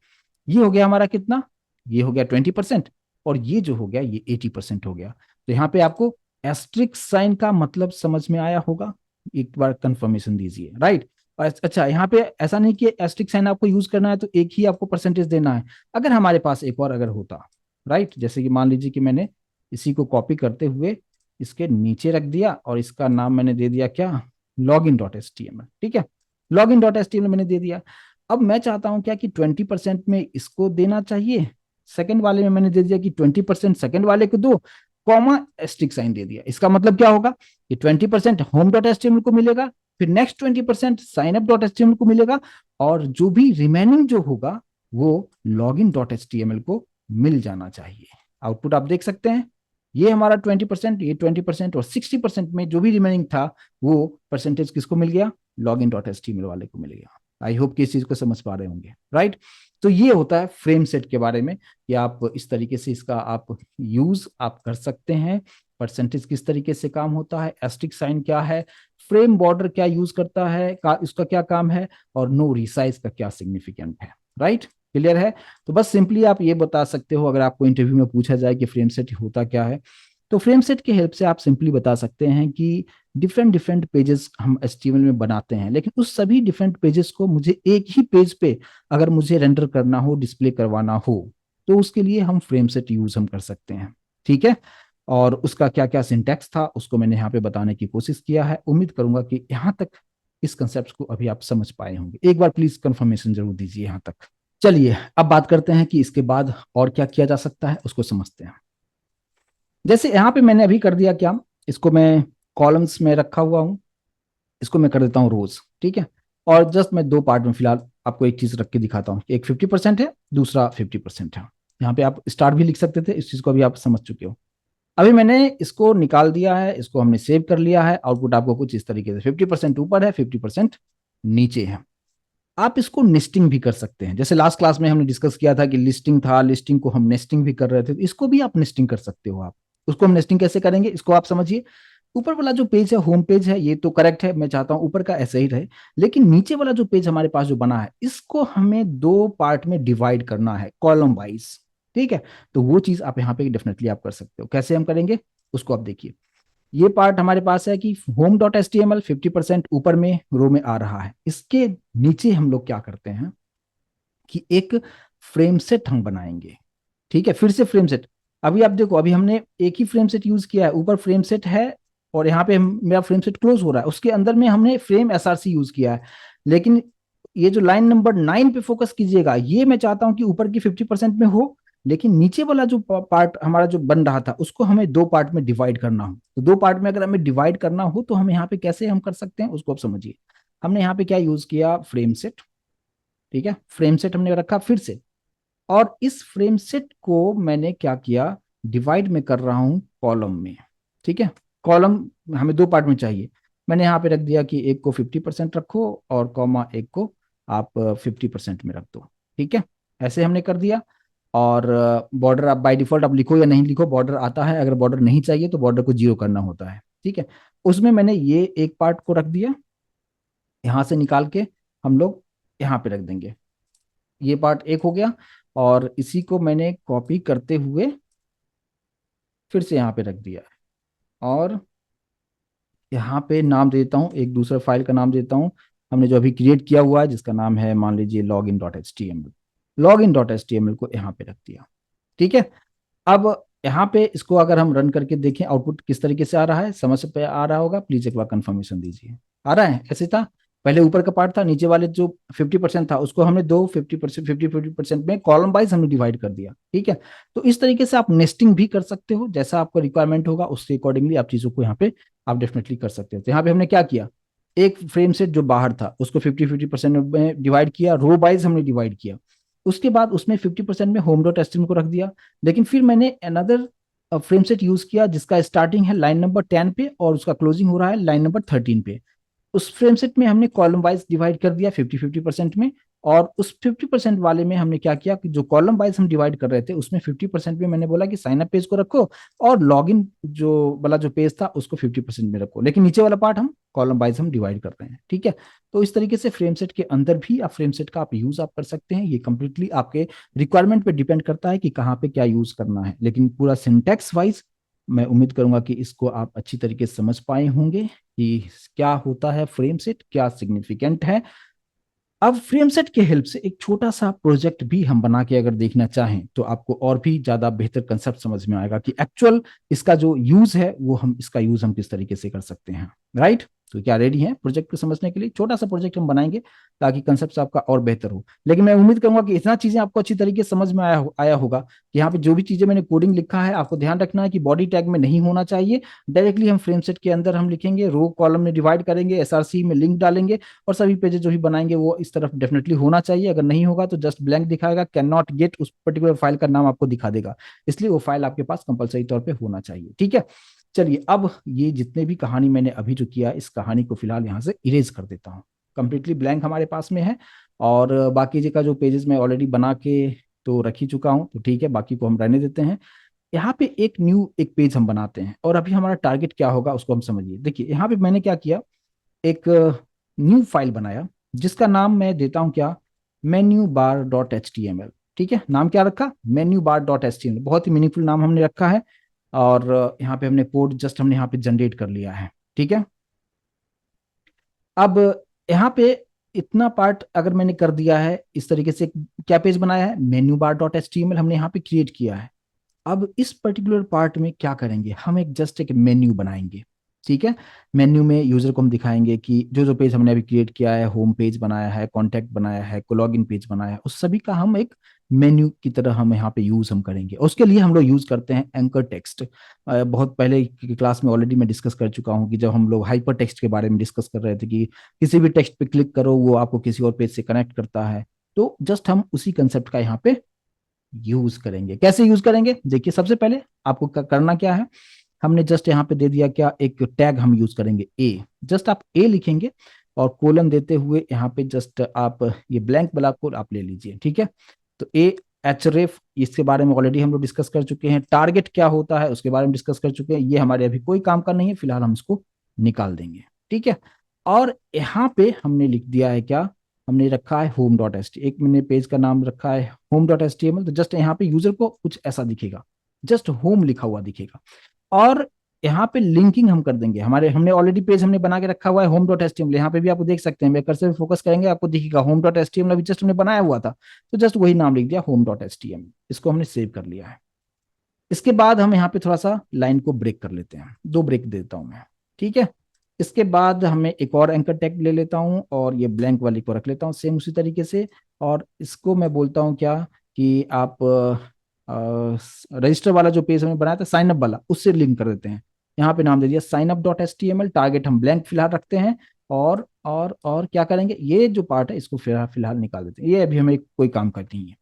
ये हो गया हमारा कितना, ये हो गया 20%, और ये जो हो गया ये 80% हो गया। तो यहाँ पे आपको एस्ट्रिक साइन का मतलब समझ में आया होगा, एक बार कंफर्मेशन दीजिए, राइट? अच्छा, यहाँ पे ऐसा नहीं कि एस्ट्रिक साइन आपको यूज करना है तो एक ही आपको परसेंटेज देना है। अगर हमारे पास एक और अगर होता, राइट, जैसे कि मान लीजिए कि मैंने इसी को कॉपी करते हुए इसके नीचे रख दिया और इसका नाम मैंने दे दिया क्या, log in dot H T M L. ठीक है, log in dot H T M L मैंने दे दिया। अब मैं चाहता हूं क्या कि 20% में इसको देना चाहिए, सेकंड वाले में मैंने दे दिया कि 20% सेकंड वाले को दो, कॉमा एस्ट्रिक साइन दे दिया। इसका मतलब क्या होगा कि 20% home dot H T M L को मिलेगा, फिर next 20% sign up dot H T M L को मिलेगा, और जो भी रिमेनिंग जो होगा वो log in dot H T M L को मिल जाना चाहिए। आउटपुट आप देख सकते हैं, ये हमारा 20%, ये 20%, और 60% में जो भी रिमेनिंग था वो परसेंटेज किसको मिल गया, log in dot H T M L वाले को मिल गया। आई होप कि इस चीज को समझ पा रहे होंगे, राइट? तो ये होता है फ्रेम सेट के बारे में कि आप इस तरीके से इसका आप यूज आप कर सकते हैं। परसेंटेज किस तरीके से काम होता है, एस्टिक साइन क्या है, फ्रेम बॉर्डर क्या यूज करता है, इसका क्या काम है, और नो रिसाइज का क्या सिग्निफिकेंट है। राइट, क्लियर है। तो बस सिंपली आप ये बता सकते हो, अगर आपको इंटरव्यू में पूछा जाए कि फ्रेम सेट होता क्या है, तो फ्रेम सेट की हेल्प से आप सिंपली बता सकते हैं कि डिफरेंट डिफरेंट पेजेस हम एचटीएमएल में बनाते हैं, लेकिन उस सभी डिफरेंट पेजेस को मुझे एक ही पेज पे अगर मुझे रेंडर करना हो, डिस्प्ले करवाना हो, तो उसके लिए हम फ्रेम सेट यूज हम कर सकते हैं। ठीक है, और उसका क्या क्या सिंटैक्स था उसको मैंने यहाँ पे बताने की कोशिश किया है। उम्मीद करूंगा कि यहाँ तक इस कंसेप्ट को अभी आप समझ पाए होंगे। एक बार प्लीज कंफर्मेशन जरूर दीजिए यहाँ तक। चलिए अब बात करते हैं कि इसके बाद और क्या किया जा सकता है, उसको समझते हैं। जैसे यहाँ पे मैंने अभी कर दिया क्या, इसको मैं कॉलम्स में रखा हुआ हूँ, इसको मैं कर देता हूँ रोज। ठीक है, और जस्ट मैं दो पार्ट में फिलहाल आपको एक चीज रख के दिखाता हूँ। एक 50% है, दूसरा 50% है। यहाँ पे आप स्टार्ट भी लिख सकते थे, इस चीज को अभी आप समझ चुके हो। अभी मैंने इसको निकाल दिया है, इसको हमने सेव कर लिया है। आउटपुट आपको कुछ इस तरीके से 50% ऊपर है, 50% नीचे है। आप इसको नेस्टिंग भी कर सकते हैं, जैसे लास्ट क्लास में हमने डिस्कस किया था कि लिस्टिंग था, लिस्टिंग को हम नेस्टिंग भी कर रहे थे, तो इसको भी आप नेस्टिंग कर सकते हो। आप उसको हम नेस्टिंग कैसे करेंगे, इसको आप समझिए। ऊपर वाला जो पेज है होम पेज है, ये तो करेक्ट है, मैं चाहता हूं ऊपर का ऐसा ही रहे। लेकिन नीचे वाला जो पेज हमारे पास जो बना है, इसको हमें दो पार्ट में डिवाइड करना है, कॉलम वाइज। ठीक है, तो वो चीज आप यहाँ पे डेफिनेटली आप कर सकते हो। कैसे हम करेंगे उसको आप देखिए। ये पार्ट हमारे पास है कि home dot H T M L 50% ऊपर में रो में आ रहा है। इसके नीचे हम लोग क्या करते हैं कि एक फ्रेम सेट हम बनाएंगे। ठीक है, फिर से फ्रेम सेट। अभी आप देखो, अभी हमने एक ही फ्रेम सेट यूज किया है, ऊपर फ्रेम सेट है और यहाँ पे मेरा फ्रेम सेट क्लोज हो रहा है, उसके अंदर में हमने फ्रेम एसआरसी यूज किया है। लेकिन ये जो लाइन नंबर 9 पे फोकस कीजिएगा, ये मैं चाहता हूं कि ऊपर की 50% में हो, लेकिन नीचे वाला जो पार्ट हमारा जो बन रहा था उसको हमें दो पार्ट में डिवाइड करना हो। तो दो पार्ट में अगर हमें डिवाइड करना हो तो हम यहाँ पे कैसे हम कर सकते हैं उसको आप समझिए। हमने यहाँ पे क्या यूज किया, फ्रेम सेट। ठीक है, फ्रेम सेट हमने रखा फिर से, और इस फ्रेम सेट को मैंने क्या किया, डिवाइड में कर रहा हूं कॉलम में। ठीक है, कॉलम हमें दो पार्ट में चाहिए। मैंने यहाँ पे रख दिया कि एक को 50% रखो और कॉमा एक को आप 50% में रख दो। ठीक है, ऐसे हमने कर दिया। और बॉर्डर आप बाय डिफॉल्ट आप लिखो या नहीं लिखो, बॉर्डर आता है। अगर बॉर्डर नहीं चाहिए तो बॉर्डर को जीरो करना होता है। ठीक है, उसमें मैंने ये एक पार्ट को रख दिया, यहाँ से निकाल के हम लोग यहाँ पे रख देंगे। ये पार्ट एक हो गया, और इसी को मैंने कॉपी करते हुए फिर से यहाँ पे रख दिया है। और यहाँ पे नाम देता हूँ, एक दूसरा फाइल का नाम देता हूँ, हमने जो अभी क्रिएट किया हुआ है जिसका नाम है मान लीजिए log in dot H T M L. Log in dot H T M L को यहाँ पे रख दिया। ठीक है, अब यहाँ पे इसको अगर हम रन करके देखें आउटपुट किस तरीके से आ रहा है, समझ पे आ रहा होगा, प्लीज एक बार कंफर्मेशन दीजिए। आ रहा है, ऐसे था। पहले ऊपर का पार्ट था, नीचे वाले जो 50% था उसको हमने दो 50%, 50% में कॉलम वाइज हमने डिवाइड कर दिया। ठीक है, तो इस तरीके से आप नेस्टिंग भी कर सकते हो, जैसा आपका रिक्वायरमेंट होगा उसके अकॉर्डिंगली आप चीजों को यहाँ पे आप डेफिनेटली कर सकते हो। तो यहाँ पे हमने क्या किया, एक फ्रेम सेट जो बाहर था उसको 50-50% में डिवाइड किया, रो वाइज हमने डिवाइड किया। उसके बाद उसमें 50% में होम डॉट एचटीएमएल को रख दिया। लेकिन फिर मैंने अनदर फ्रेम सेट यूज किया जिसका स्टार्टिंग है लाइन नंबर 10 पे और उसका क्लोजिंग हो रहा है लाइन नंबर 13 पे। उस फ्रेम सेट में हमने कॉलम वाइज डिवाइड कर दिया 50-50% में। और उस 50% वाले में हमने क्या किया कि जो कॉलम वाइज हम डिवाइड कर रहे थे उसमें 50% में मैंने बोला कि साइन अप पेज को रखो, और लॉग इन जो वाला जो पेज था उसको 50% में रखो, लेकिन नीचे वाला पार्ट हम कॉलम वाइज हम डिवाइड कर रहे हैं। ठीक है, तो इस तरीके से फ्रेम सेट के अंदर भी आप फ्रेम सेट का आप यूज आप कर सकते हैं। ये कंप्लीटली आपके रिक्वायरमेंट पे डिपेंड करता है कि कहाँ पे क्या यूज करना है, लेकिन पूरा सिंटेक्स वाइज मैं उम्मीद करूंगा कि इसको आप अच्छी तरीके से समझ पाए होंगे कि क्या होता है फ्रेम सेट, क्या सिग्निफिकेंट है। अब फ्रेम सेट के हेल्प से एक छोटा सा प्रोजेक्ट भी हम बना के अगर देखना चाहें तो आपको और भी ज्यादा बेहतर कंसेप्ट समझ में आएगा कि एक्चुअल इसका जो यूज है वो हम इसका यूज हम किस तरीके से कर सकते हैं। राइट, तो क्या रेडी है प्रोजेक्ट को समझने के लिए? छोटा सा प्रोजेक्ट हम बनाएंगे ताकि कंसेप्ट आपका और बेहतर हो। लेकिन मैं उम्मीद करूंगा कि इतना चीजें आपको अच्छी तरीके से समझ में आया होगा कि यहाँ पे जो भी चीजें मैंने कोडिंग लिखा है आपको ध्यान रखना है कि बॉडी टैग में नहीं होना चाहिए। डायरेक्टली हम फ्रेम सेट के अंदर हम लिखेंगे, रो कॉलम में डिवाइड करेंगे, एसआरसी में लिंक डालेंगे, और सभी पेजेस जो भी बनाएंगे वो इस तरफ डेफिनेटली होना चाहिए। अगर नहीं होगा तो जस्ट ब्लैंक दिखाएगा, कैन नॉट गेट, उस पर्टिकुलर फाइल का नाम आपको दिखा देगा। इसलिए वो फाइल आपके पास कंपलसरी तौर पे होना चाहिए। ठीक है, चलिए अब ये जितने भी कहानी मैंने अभी जो किया इस कहानी को फिलहाल यहाँ से इरेज कर देता हूँ। कंप्लीटली ब्लैंक हमारे पास में है। और बाकी जी का जो पेजेस मैं ऑलरेडी बना के तो रख ही चुका हूँ, तो ठीक है, बाकी को हम रहने देते हैं। यहाँ पे एक पेज हम बनाते हैं, और अभी हमारा टारगेट क्या होगा उसको हम समझिए। देखिए यहाँ पे मैंने क्या किया, एक न्यू फाइल बनाया जिसका नाम मैं देता हूं क्या, menu bar dot H T M L. ठीक है, नाम क्या रखा, menu bar dot H T M L, बहुत ही मीनिंगफुल नाम हमने रखा है। और यहाँ पे हमने कोड जस्ट हमने यहाँ पे जनरेट कर लिया है। ठीक है, अब यहाँ पे इतना पार्ट अगर मैंने कर दिया है इस तरीके से, क्या पेज बनाया है, menu bar dot H T M L हमने यहाँ पे क्रिएट किया है। अब इस पर्टिकुलर पार्ट में क्या करेंगे, हम एक जस्ट एक मेन्यू बनाएंगे। ठीक है, मेन्यू में यूजर को हम दिखाएंगे कि जो जो पेज हमने अभी क्रिएट किया है, होम पेज बनाया है, कॉन्टैक्ट बनाया है, लॉगिन पेज बनाया है, उस सभी का हम एक मेन्यू की तरह हम यहाँ पे यूज हम करेंगे। उसके लिए हम लोग यूज करते हैं एंकर टेक्स्ट। बहुत पहले की क्लास में ऑलरेडी मैं डिस्कस कर चुका हूँ कि जब हम लोग हाइपर टेक्स्ट के बारे में डिस्कस कर रहे थे कि किसी भी टेक्स्ट पे क्लिक करो वो आपको किसी और पेज से कनेक्ट करता है, तो जस्ट हम उसी कंसेप्ट का यहाँ पे यूज करेंगे। कैसे यूज करेंगे, देखिए सबसे पहले आपको करना क्या है, हमने जस्ट यहाँ पे दे दिया क्या, एक टैग हम यूज करेंगे ए। जस्ट आप ए लिखेंगे और कोलन देते हुए यहाँ पे जस्ट आप ये ब्लैंक वाला कोड आप ले लीजिए। ठीक है, तो ए एचरेफ, इसके बारे में ऑलरेडी हम लोग डिस्कस कर चुके हैं। टारगेट क्या होता है उसके बारे में डिस्कस कर चुके हैं, ये हमारे अभी कोई काम का नहीं है, फिलहाल हम इसको निकाल देंगे। ठीक है, और यहाँ पे हमने लिख दिया है क्या, हमने रखा है होम डॉट एस टी, एक मैंने पेज का नाम रखा है home dot S T M L. तो जस्ट यहाँ पे यूजर को कुछ ऐसा दिखेगा, जस्ट होम लिखा हुआ दिखेगा। और यहाँ पे लिंकिंग हम कर देंगे, हमारे हमने ऑलरेडी पेज हमने बना के रखा हुआ है home dot S T M L. यहाँ पे भी आपको देख सकते हैं, मैं कर्सर पे फोकस करेंगे आपको दिखेगा home dot S T M L, अभी जस्ट हमने बनाया हुआ था, तो जस्ट वही नाम लिख दिया home dot S T M L, इसको हमने सेव कर लिया है। इसके बाद हम यहाँ पे थोड़ा सा लाइन को ब्रेक कर लेते हैं, दो ब्रेक देता हूं मैं। ठीक है, इसके बाद हमें एक और एंकर टैग ले लेता हूं और ये ब्लैंक वाली को रख लेता हूं सेम उसी तरीके से। और इसको मैं बोलता हूं क्या, कि आप रजिस्टर वाला जो पेज हमने बनाया था साइन अप वाला, उससे लिंक कर देते हैं। यहाँ पे नाम दे दिया sign up dot H T M L, target हम ब्लैंक फिलहाल रखते हैं। और क्या करेंगे, ये जो पार्ट है इसको फिलहाल फिलहाल निकाल देते हैं, ये अभी हमें कोई काम का नहीं है।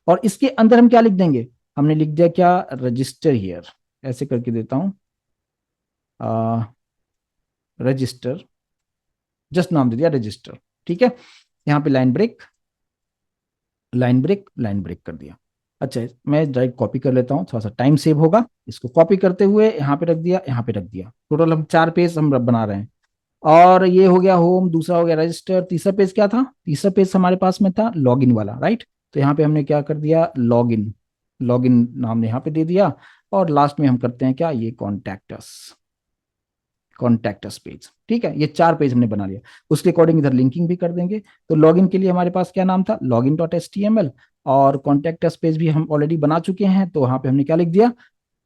और इसके अंदर हम क्या लिख देंगे, हमने लिख दिया क्या, रजिस्टर हियर, ऐसे करके देता हूं, रजिस्टर, जस्ट नाम दे दिया रजिस्टर। ठीक है, यहाँ पे line break, line break, line break कर दिया। अच्छा, मैं डायरेक्ट कॉपी कर लेता हूँ, थोड़ा सा टाइम सेव होगा। इसको कॉपी करते हुए यहाँ पे रख दिया, यहाँ पे रख दिया, टोटल हम 4 पेज हम बना रहे हैं। और ये हो गया होम, दूसरा हो गया रजिस्टर, तीसरा पेज क्या था, तीसरा पेज हमारे पास में था लॉगिन वाला, राइट। तो यहाँ पे हमने क्या कर दिया, लॉगिन, लॉगिन नाम यहाँ पे दे दिया। और लास्ट में हम करते हैं क्या, ये कॉन्टैक्टस, कॉन्टैक्टस पेज। ठीक है, ये 4 पेज हमने बना लिया, उसके अकॉर्डिंग इधर लिंकिंग भी कर देंगे। तो लॉगिन के लिए हमारे पास क्या नाम था, login dot H T M L. और कॉन्टैक्टस पेज भी हम ऑलरेडी बना चुके हैं, तो वहां पे हमने क्या लिख दिया,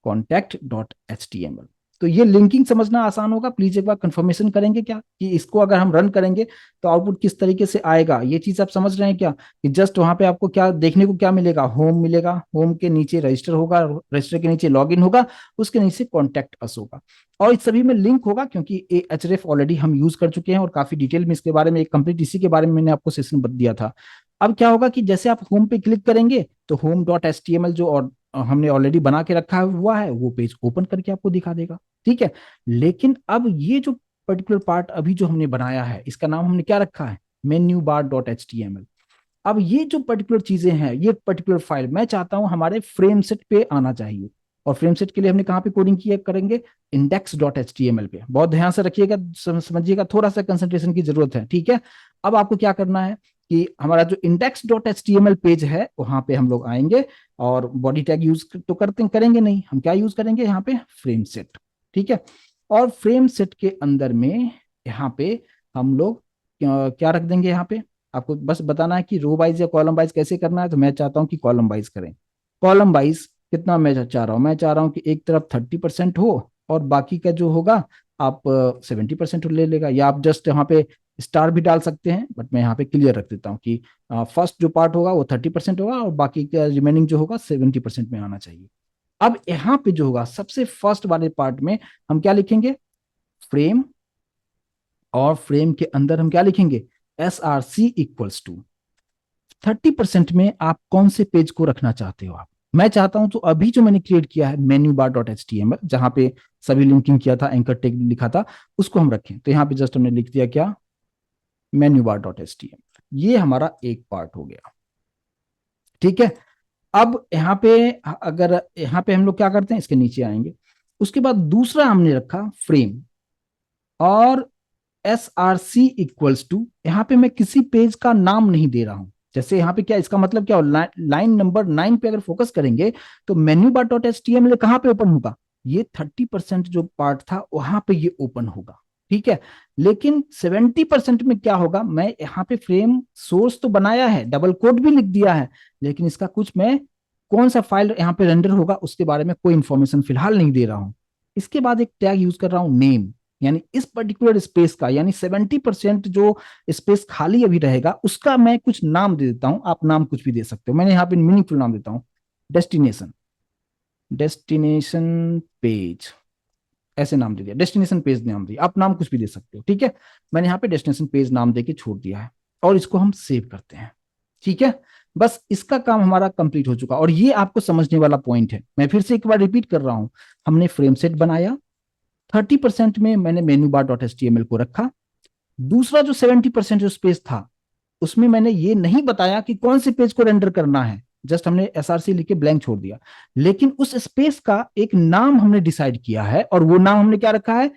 contact dot H T M L. तो ये लिंकिंग समझना आसान होगा, प्लीज एक बार कंफर्मेशन करेंगे क्या, कि इसको अगर हम रन करेंगे तो आउटपुट किस तरीके से आएगा, ये चीज आप समझ रहे हैं क्या, कि जस्ट वहां पे आपको क्या देखने को क्या मिलेगा, होम मिलेगा, होम के नीचे रजिस्टर होगा, रजिस्टर के नीचे लॉगिन होगा, उसके नीचे कॉन्टैक्ट अस होगा, और इस सभी में लिंक होगा, क्योंकि एचरेफ ऑलरेडी हम यूज कर चुके हैं और काफी डिटेल में इसके बारे में, एक कंप्लीट इसी के बारे में मैंने आपको सेशन बता दिया था। अब क्या होगा कि जैसे आप होम पे क्लिक करेंगे तो home dot H T M L जो और हमने ऑलरेडी बना के रखा हुआ है वो पेज ओपन करके आपको दिखा देगा। ठीक है, लेकिन अब ये जो पर्टिकुलर पार्ट अभी जो हमने बनाया है इसका नाम हमने क्या रखा है, menu bar dot H T M L. अब ये जो पर्टिकुलर चीजें हैं, ये पर्टिकुलर फाइल मैं चाहता हूं हमारे फ्रेम सेट पे आना चाहिए। और फ्रेम सेट के लिए हमने कहाँ पे कोडिंग किया करेंगे, index dot H T M L पे। बहुत ध्यान से रखिएगा, समझिएगा, थोड़ा सा कंसंट्रेशन की जरूरत है। ठीक है, अब आपको क्या करना है कि हमारा जो index dot H T M L page है वहां पे हम लोग आएंगे, और बॉडी टैग यूज तो करते करेंगे नहीं, हम क्या यूज करेंगे यहाँ पे, फ्रेम सेट। ठीक है, और फ्रेम सेट के अंदर में यहाँ पे हम लोग क्या रख देंगे, यहाँ पे आपको बस बताना है कि रो वाइज या कॉलम वाइज कैसे करना है। तो मैं चाहता हूँ कि कॉलम वाइज करें। कॉलम वाइज कितना मैं चाह रहा हूँ, मैं चाह रहा हूँ कि एक तरफ 30% हो और बाकी का जो होगा आप 70% ले लेगा, या आप जस्ट यहाँ पे स्टार भी डाल सकते हैं, बट मैं यहाँ पे क्लियर रख देता हूँ कि फर्स्ट जो पार्ट होगा वो 30% होगा और बाकी का रिमेनिंग जो होगा 70% में आना चाहिए। अब यहाँ पे जो होगा सबसे फर्स्ट वाले पार्ट में हम क्या लिखेंगे, फ्रेम, और फ्रेम के अंदर हम क्या लिखेंगे, S R C equals to 30% में आप कौन से पेज को रखना चाहते हो आप। मैं चाहता हूं तो अभी जो मैंने क्रिएट किया है menu bar dot H T M L, जहां पे सभी लिंकिंग किया था, एंकर टेग लिखा था, उसको हम रखें। तो यहाँ पे जस्ट हमने लिख दिया क्या, menu bar dot H T M L. ये हमारा एक पार्ट हो गया। ठीक है। अब यहाँ पे, अगर यहाँ पे हम लोग क्या करते हैं, इसके नीचे आएंगे। उसके बाद दूसरा हमने रखा फ्रेम, और SRC = यहाँ पे मैं किसी पेज का नाम नहीं दे रहा हूं। जैसे यहाँ पे क्या, इसका मतलब क्या, लाइन नंबर 9 पे अगर फोकस करेंगे तो menu bar dot H T M L कहाँ पे ओपन होगा, ये 30% जो पार्ट था वहां पे ये ओपन होगा। ठीक है। लेकिन 70% में क्या होगा, मैं यहाँ पे फ्रेम सोर्स तो बनाया है, डबल कोड भी लिख दिया है, लेकिन इसका कुछ मैं कौन सा फाइल यहाँ पे रेंडर होगा उसके बारे में कोई इंफॉर्मेशन फिलहाल नहीं दे रहा हूं। इसके बाद एक टैग यूज कर रहा हूं नेम, यानी इस पर्टिकुलर स्पेस का, यानी 70% जो स्पेस खाली अभी रहेगा उसका मैं कुछ नाम दे देता हूं। आप नाम कुछ भी दे सकते हो, मैंने यहाँ पे मीनिंगफुल नाम देता हूं, डेस्टिनेशन, डेस्टिनेशन पेज, ऐसे नाम दे दिया, डेस्टिनेशन पेज नाम दिया, आप नाम कुछ भी दे सकते हो। ठीक है। मैंने यहाँ पे डेस्टिनेशन पेज नाम दे के छोड़ दिया है, और इसको हम सेव करते हैं। ठीक है। बस इसका काम हमारा कंप्लीट हो चुका, और ये आपको समझने वाला पॉइंट है, मैं फिर से एक बार रिपीट कर रहा हूं। हमने फ्रेम सेट बनाया, 30% में मैंने menu bar dot H T M L को रखा। दूसरा जो 70% जो स्पेस था उसमें मैंने ये नहीं बताया कि कौन से पेज को रेंडर करना है, जस्ट हमने SRC लिख के ब्लैंक छोड़ दिया। लेकिन उस स्पेस का एक नाम हमने डिसाइड किया है, और वो नाम हमने क्या रखा है,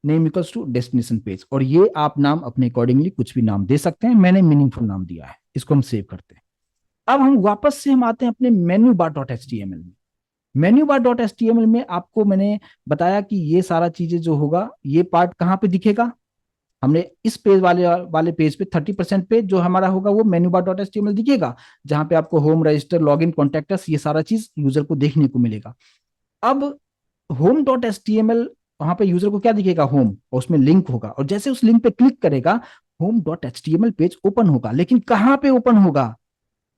name equals to destination page. और ये आप नाम अपने अकॉर्डिंगली कुछ भी नाम दे सकते हैं, मैंने मीनिंगफुल नाम दिया है। इसको हम सेव करते हैं। अब हम वापस से हम आते हैं अपने menu bar dot H T M L में। Menu bar dot H T M L में आपको मैंने बताया कि ये सारा चीजें जो होगा, ये पार्ट कहाँ पे दिखेगा, हमने इस पेज वाले वाले पेज पे 30% पे जो हमारा होगा वो menu bar dot H T M L दिखेगा, जहां पे आपको home, register, log in, contacts, ये सारा चीज यूजर को देखने को मिलेगा। अब home dot H T M L, वहां पे यूजर को क्या दिखेगा, होम, और उसमें लिंक होगा, और जैसे उस लिंक पे क्लिक करेगा home dot H T M L page open होगा। लेकिन कहाँ पे ओपन होगा,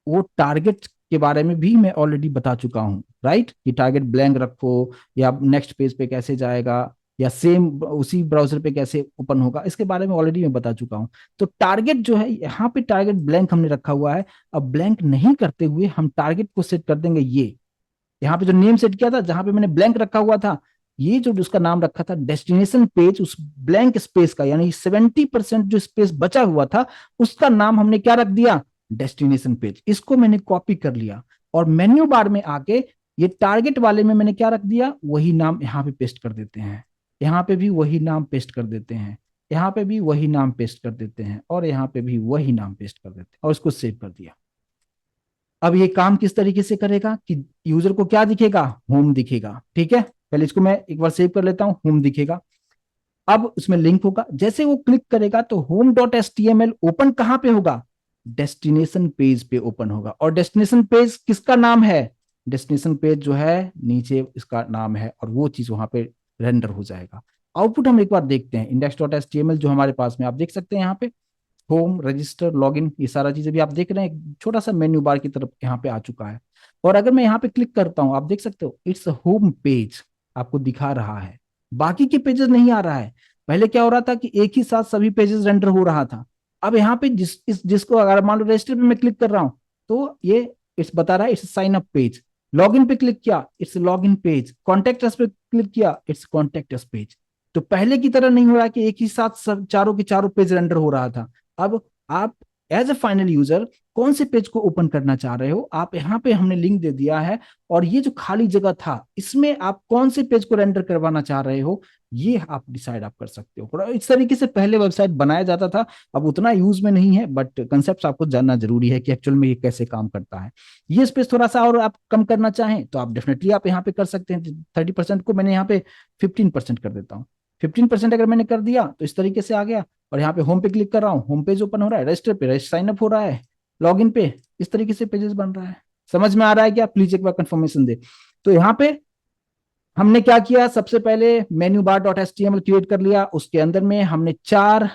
वो टारगेट के बारे में भी मैं ऑलरेडी बता चुका हूँ, राइट, कि टारगेट ब्लैंक रखो, या नेक्स्ट पेज पे कैसे जाएगा, या सेम उसी ब्राउजर पे कैसे ओपन होगा, इसके बारे में ऑलरेडी मैं बता चुका हूँ। तो टारगेट जो है, यहाँ पे टारगेट ब्लैंक हमने रखा हुआ है। अब ब्लैंक नहीं करते हुए हम टारगेट को सेट कर देंगे, ये यहाँ पे जो नेम सेट किया था, जहां पे मैंने ब्लैंक रखा हुआ था, ये जो उसका नाम रखा था डेस्टिनेशन पेज, उस ब्लैंक स्पेस का, यानी 70% जो स्पेस बचा हुआ था उसका नाम हमने क्या रख दिया, डेस्टिनेशन पेज। इसको मैंने कॉपी कर लिया, और मेन्यू बार में आके ये टारगेट वाले में मैंने क्या रख दिया, वही नाम यहाँ पे पेस्ट कर देते हैं, यहाँ पे भी वही नाम पेस्ट कर देते हैं, यहाँ पे भी वही नाम पेस्ट कर देते हैं, और यहाँ पे भी वही नाम पेस्ट कर देते हैं, और उसको सेव कर दिया। अब ये काम किस तरीके से करेगा कि यूजर को क्या दिखेगा, होम दिखेगा। ठीक है। पहले इसको मैं एक बार सेव कर लेता हूं, होम दिखेगा। अब उसमें लिंक होगा, जैसे वो क्लिक करेगा तो home dot H T M L open कहां पे होगा, डेस्टिनेशन पेज पे ओपन होगा। और डेस्टिनेशन पेज किसका नाम है, डेस्टिनेशन पेज जो है नीचे इसका नाम है, और वो चीज वहां पे रेंडर हो जाएगा। आउटपुट हम एक बार देखते हैं, index dot H T M L जो हमारे पास में, आप देख सकते हैं यहाँ पे होम, रजिस्टर, लॉगिन, ये सारा चीजें भी आप देख रहे हैं, छोटा सा मेन्यू बार की तरफ यहाँ पे आ चुका है। और अगर मैं यहाँ पे क्लिक करता हूँ, आप देख सकते हो इट्स होम पेज आपको दिखा रहा है, बाकी के पेजेस नहीं आ रहा है। पहले क्या हो रहा था कि एक ही साथ सभी पेजेस रेंडर हो रहा था। अब यहाँ पे जिसको अगर मान लो रजिस्टर पे मैं क्लिक कर रहा हूँ, तो ये इट्स बता रहा है it's sign up page. Login पे क्लिक किया, it's login page. Contact us पे क्लिक किया, इट्स कॉन्टेक्ट अस पेज। तो पहले की तरह नहीं हो रहा कि एक ही साथ सब चारों के चारों पेज रेंडर हो रहा था। अब आप एज ए फाइनल यूजर कौन से पेज को ओपन करना चाह रहे हो, आप यहाँ पे हमने लिंक दे दिया है, और ये जो खाली जगह था इसमें आप कौन से पेज को रेंडर करवाना चाह रहे हो, ये आप डिसाइड आप कर सकते हो। इस तरीके से पहले वेबसाइट बनाया जाता था, अब उतना यूज में नहीं है, बट कंसेप्ट आपको जानना जरूरी है कि एक्चुअल में ये कैसे काम करता है। ये स्पेस थोड़ा सा और आप कम करना चाहें तो आप डेफिनेटली आप यहाँ पे कर सकते हैं। 30% को मैंने यहाँ पे 15% कर देता हूँ। 15% अगर मैंने कर दिया तो इस तरीके से आ गया, और यहाँ पे होम पे क्लिक कर रहा हूँ, होम पेज ओपन हो रहा है, रजिस्टर पे रजिस्टर साइन अप हो रहा है, लॉगिन पे इस तरीके से पेजेस बन रहा है। समझ में आ रहा है क्या, प्लीज एक बार कंफर्मेशन दे। तो यहाँ पे हमने क्या किया, सबसे पहले menu bar dot H T M L create कर लिया, उसके अंदर में हमने चार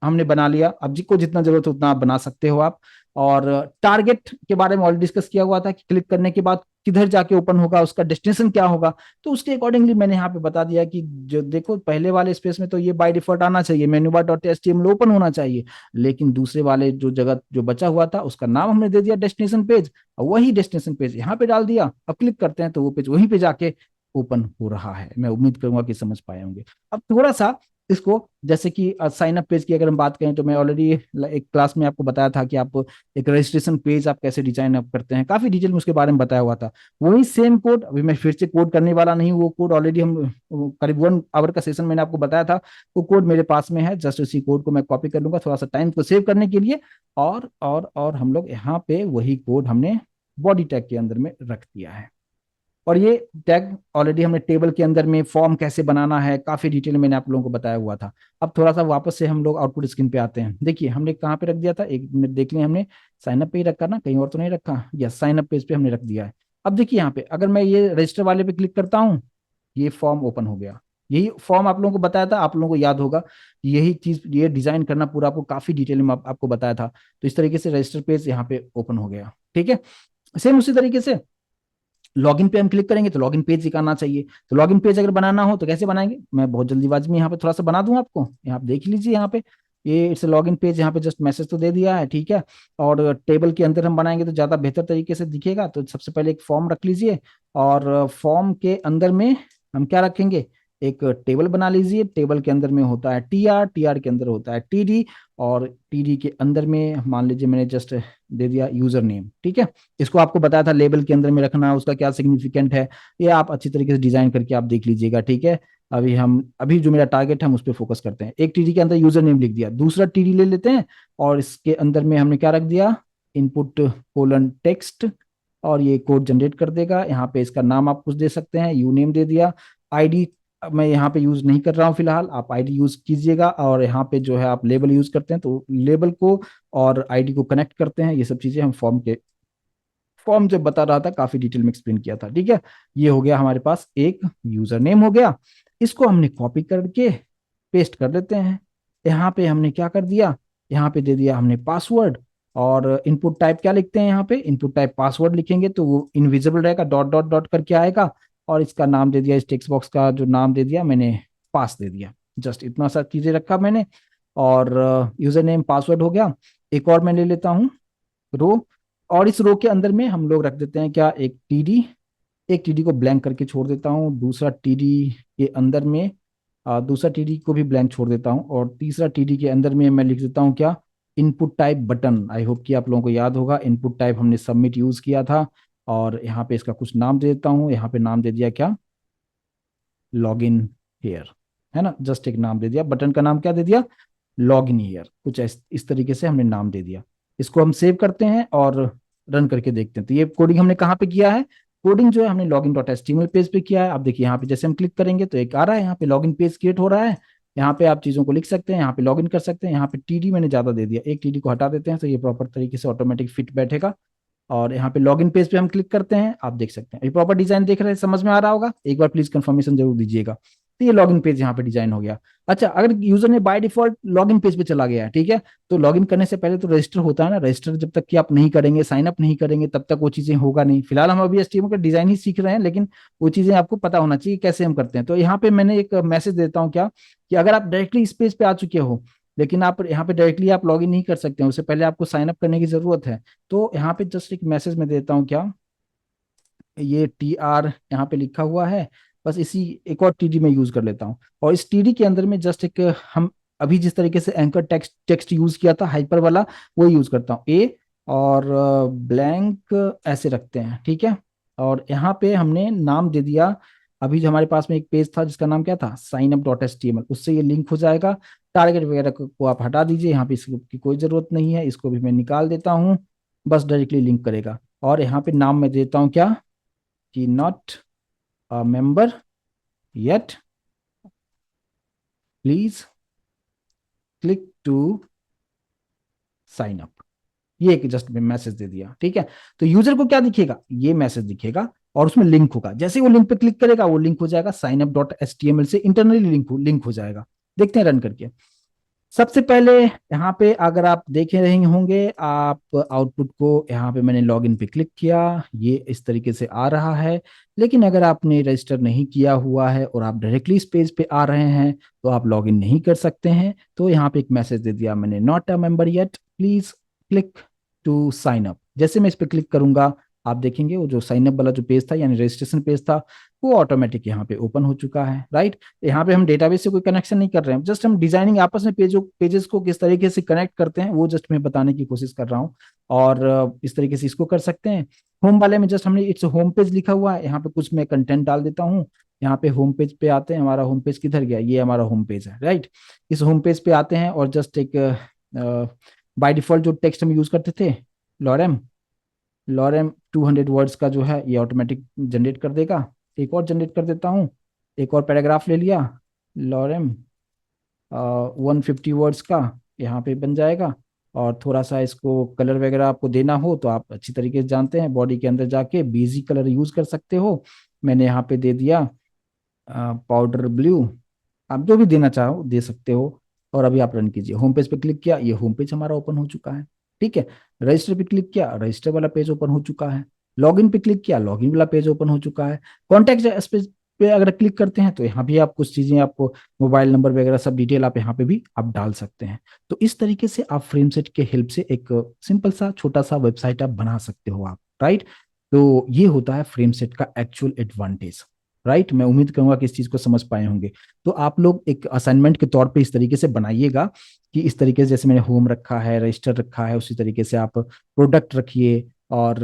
हमने बना लिया। अब जिसको जितना जरूरत हो उतना आप बना सकते हो आप। और टारगेट के बारे में ऑलरेडी डिस्कस किया हुआ था कि क्लिक करने के बाद किधर जाके ओपन होगा, उसका डेस्टिनेशन क्या होगा। तो उसके अकॉर्डिंगली मैंने यहाँ पे बता दिया कि जो देखो पहले वाले स्पेस में तो ये बाय डिफॉल्ट आना चाहिए, menu bar dot H T M L open होना चाहिए। लेकिन दूसरे वाले जो जगह जो बचा हुआ था उसका नाम हमने दे दिया डेस्टिनेशन पेज, और वही डेस्टिनेशन पेज यहाँ पे डाल दिया। अब क्लिक करते हैं तो वो पेज वहीं पे जाके ओपन हो रहा है। मैं उम्मीद करूंगा कि समझ पाए होंगे। अब थोड़ा सा इसको जैसे कि साइन अप पेज की अगर हम बात करें तो मैं ऑलरेडी एक क्लास में आपको बताया था कि आप एक रजिस्ट्रेशन पेज आप कैसे डिजाइन अप करते हैं, काफी डिटेल में उसके बारे में बताया हुआ था। वही सेम कोड अभी मैं फिर से कोड करने वाला नहीं हूँ, वो कोड ऑलरेडी हम करीब 1 आवर का सेशन मैंने आपको बताया था, वो कोड मेरे पास में है। जस्ट उसी कोड को मैं कॉपी कर लूंगा थोड़ा सा टाइम को सेव करने के लिए, और हम लोग यहाँ पे वही कोड हमने बॉडी टैग के अंदर में रख दिया है। और ये टैग ऑलरेडी हमने टेबल के अंदर में फॉर्म कैसे बनाना है काफी डिटेल में मैंने आप लोगों को बताया हुआ था। अब थोड़ा सा वापस से हम लोग आउटपुट स्क्रीन पे आते हैं। देखिए हमने कहाँ पे रख दिया था, एक मिनट देख लिया हमने, साइन अप पे ही रखा ना, कहीं और तो नहीं रखा। यस, साइन अप पेज पे हमने रख दिया है। अब देखिए यहाँ पे अगर मैं ये रजिस्टर वाले पे क्लिक करता हूँ, ये फॉर्म ओपन हो गया। यही फॉर्म आप लोगों को बताया था, आप लोगों को याद होगा कि यही चीज ये डिजाइन करना पूरा आपको काफी डिटेल में आपको बताया था। तो इस तरीके से रजिस्टर पेज यहाँ पे ओपन हो गया। ठीक है, सेम उसी तरीके से लॉगिन पे हम क्लिक करेंगे तो लॉगिन पेज दिखाना चाहिए। तो लॉगिन पेज अगर बनाना हो तो कैसे बनाएंगे, मैं बहुत जल्दीबाजी में यहाँ पे थोड़ा सा बना दूं आपको, यहाँ आप देख लीजिए। यहाँ पे ये इट्स लॉगिन पेज, यहाँ पे जस्ट मैसेज तो दे दिया है, ठीक है। और टेबल के अंदर हम बनाएंगे तो ज्यादा बेहतर तरीके से दिखेगा। तो सबसे पहले एक फॉर्म रख लीजिए, और फॉर्म के अंदर में हम क्या रखेंगे, एक टेबल बना लीजिए। टेबल के अंदर में होता है टीआर, टीआर के अंदर होता है टीडी, और टीडी के अंदर में मान लीजिए मैंने जस्ट दे दिया यूजर नेम। ठीक है, इसको आपको बताया था लेबल के अंदर में रखना, उसका क्या सिग्निफिकेंट है, ये आप अच्छी तरीके से डिजाइन करके आप देख लीजिएगा। ठीक है, अभी जो मेरा टारगेट है हम उस पर फोकस करते हैं। एक टीडी के अंदर यूजर नेम लिख दिया, दूसरा टीडी ले लेते हैं, और इसके अंदर में हमने क्या रख दिया, इनपुट कोलन टेक्स्ट, और ये कोड जनरेट कर देगा। यहाँ पे इसका नाम आप कुछ दे सकते हैं, यू नेम दे दिया। आईडी मैं यहाँ पे यूज नहीं कर रहा हूँ फिलहाल, आप आईडी यूज कीजिएगा। और यहाँ पे जो है आप लेबल यूज करते हैं तो लेबल को और आईडी को कनेक्ट करते हैं। ये सब चीजें हम फॉर्म जब बता रहा था काफी डिटेल में एक्सप्लेन किया था। ठीक है, ये हो गया हमारे पास एक यूजर नेम हो गया। इसको हमने कॉपी करके पेस्ट कर देते हैं। यहाँ पे हमने क्या कर दिया, यहाँ पे दे दिया हमने पासवर्ड, और इनपुट टाइप क्या लिखते हैं, यहाँ पे इनपुट टाइप पासवर्ड लिखेंगे तो वो इनविजिबल रहेगा, डॉट डॉट डॉट करके आएगा। और इसका नाम दे दिया, इस टेक्स्ट बॉक्स का जो नाम दे दिया मैंने, पास दे दिया। जस्ट इतना सा चीजें रखा मैंने, और यूजर नेम पासवर्ड हो गया। एक और मैं ले लेता हूँ रो, और इस रो के अंदर में हम लोग रख देते हैं क्या, एक टीडी। एक टीडी को ब्लैंक करके छोड़ देता हूँ, दूसरा टीडी के अंदर में दूसरा टीडी को भी ब्लैंक छोड़ देता हूँ, और तीसरा टीडी के अंदर में मैं लिख देता हूँ क्या, input type button. I hope कि आप लोगों को याद होगा, इनपुट टाइप हमने सबमिट यूज किया था। और यहाँ पे इसका कुछ नाम दे देता हूँ, यहाँ पे नाम दे दिया क्या, लॉग इन हेयर, है ना। जस्ट एक नाम दे दिया, बटन का नाम क्या दे दिया, लॉग इन ईयर, कुछ इस तरीके से हमने नाम दे दिया। इसको हम सेव करते हैं और रन करके देखते हैं। तो ये कोडिंग हमने कहाँ पे किया है, कोडिंग जो है हमने लॉगिन डॉट एचटीएमएल पेज पे किया है। आप देखिए यहाँ पे जैसे हम क्लिक करेंगे तो एक आ रहा है, यहाँ पे लॉगिन पेज क्रिएट हो रहा है। यहाँ पे आप चीजों को लिख सकते हैं, यहाँ पे लॉगिन कर सकते हैं। यहाँ पे टीडी मैंने ज्यादा दे दिया, एक टीडी को हटा देते हैं तो ये प्रॉपर तरीके से ऑटोमेटिक फिट बैठेगा। और यहाँ पे लॉगिन पेज पे हम क्लिक करते हैं, आप देख सकते हैं ये प्रॉपर डिजाइन देख रहे हैं, समझ में आ रहा होगा। एक बार प्लीज कंफर्मेशन जरूर दीजिएगा। तो ये लॉगिन पेज यहाँ पे डिजाइन हो गया। अच्छा, अगर यूजर ने बाय डिफॉल्ट लॉगिन पेज पे चला गया है, ठीक है, तो लॉगिन करने से पहले तो रजिस्टर होता है ना, रजिस्टर जब तक कि आप नहीं करेंगे, साइन अप नहीं करेंगे, तब तक वो चीजें होगा नहीं। फिलहाल हम अभी एचटीएमएल का डिजाइन ही सीख रहे हैं, लेकिन वो चीजें आपको पता होना चाहिए कैसे हम करते हैं। तो यहाँ पे मैंने एक मैसेज देता हूँ क्या, कि अगर आप डायरेक्टली इस पेज पे आ चुके हो, लेकिन आप यहाँ पे डायरेक्टली आप लॉगिन नहीं कर सकते हैं, उससे पहले आपको साइन अप करने की जरूरत है। तो यहाँ पे जस्ट एक मैसेज में देता हूँ क्या, ये टी आर यहाँ पे लिखा हुआ है, बस इसी एक और टीडी में यूज कर लेता हूँ। और इस टीडी के अंदर में जस्ट एक हम अभी जिस तरीके से एंकर टेक्स्ट टेक्स्ट यूज किया था हाइपर वाला, वो यूज करता हूँ ए, और ब्लैंक ऐसे रखते हैं। ठीक है, और यहाँ पे हमने नाम दे दिया, अभी जो हमारे पास में एक पेज था जिसका नाम क्या था, sign up dot H T M L, उससे ये लिंक हो जाएगा। टारगेट वगैरह को आप हटा दीजिए, यहाँ पे इसकी कोई जरूरत नहीं है, इसको भी मैं निकाल देता हूँ। बस डायरेक्टली लिंक करेगा। और यहाँ पे नाम मैं देता हूँ क्या, कि not a member yet, please click to sign up. ये एक जस्ट मैसेज दे दिया। ठीक है, तो यूजर को क्या दिखेगा, ये मैसेज दिखेगा, और उसमें लिंक होगा। जैसे ही वो लिंक पे क्लिक करेगा वो लिंक हो जाएगा sign up dot H T M L से, इंटरनली लिंक हो जाएगा। देखते हैं रन करके। सबसे पहले यहाँ पे अगर आप देखे रहे होंगे आप आउटपुट को, यहाँ पे मैंने लॉगिन पे क्लिक किया, ये इस तरीके से आ रहा है। लेकिन अगर आपने रजिस्टर नहीं किया हुआ है और आप डायरेक्टली इस पेज पे आ रहे हैं तो आप लॉगिन नहीं कर सकते हैं। तो यहाँ पे एक मैसेज दे दिया मैंने, not a member yet, please click to sign up. जैसे मैं इस पे क्लिक करूंगा आप देखेंगे वो जो साइन अप वाला जो पेज था यानी रजिस्ट्रेशन पेज था, वो ऑटोमेटिक यहाँ पे ओपन हो चुका है, राइट। यहाँ पे हम डेटाबेस से कोई कनेक्शन नहीं कर रहे हैं, जस्ट हम डिजाइनिंग आपस में पेजेस को किस तरीके से कनेक्ट करते हैं वो जस्ट मैं बताने की कोशिश कर रहा हूँ। और इस तरीके से इसको कर सकते हैं। होम वाले में जस्ट हमने इट्स होम पेज लिखा हुआ है, यहाँ पे कुछ मैं कंटेंट डाल देता हूँ। यहाँ पे होम पेज पे आते हैं, हमारा होम पेज किधर गया, ये हमारा होम पेज है, राइट। इस होम पेज पे आते हैं और जस्ट एक बाय डिफॉल्ट जो टेक्स्ट हम यूज करते थे, लॉरेम, लॉरेम 200 वर्ड्स का जो है ये ऑटोमेटिक जनरेट कर देगा। एक और जनरेट कर देता हूँ, एक और पैराग्राफ ले लिया, लॉरेम 150 वर्ड्स का यहाँ पे बन जाएगा। और थोड़ा सा इसको कलर वगैरह आपको देना हो तो आप अच्छी तरीके से जानते हैं, बॉडी के अंदर जाके बीजी कलर यूज कर सकते हो। मैंने यहाँ पे दे दिया पाउडर ब्लू, आप जो भी देना चाहो दे सकते हो। और अभी आप रन कीजिए, होम पेज पे क्लिक किया, ये होम पेज हमारा ओपन हो चुका है, ठीक है। रजिस्टर पे क्लिक किया, रजिस्टर वाला पेज ओपन हो चुका है। लॉगिन पे क्लिक किया, लॉगिन वाला पेज ओपन हो चुका है। कॉन्टैक्ट पेज पे अगर क्लिक करते हैं तो यहाँ भी आप कुछ चीजें, आपको मोबाइल नंबर वगैरह सब डिटेल आप यहाँ पे भी आप डाल सकते हैं। तो इस तरीके से आप फ्रेमसेट के हेल्प से एक सिंपल सा छोटा सा वेबसाइट आप बना सकते हो आप, राइट। तो ये होता है फ्रेमसेट का एक्चुअल एडवांटेज, राइट। मैं उम्मीद करूंगा कि इस चीज को समझ पाए होंगे। तो आप लोग एक असाइनमेंट के तौर पे इस तरीके से बनाइएगा कि इस तरीके से, जैसे मैंने होम रखा है, रजिस्टर रखा है, उसी तरीके से आप प्रोडक्ट रखिए। और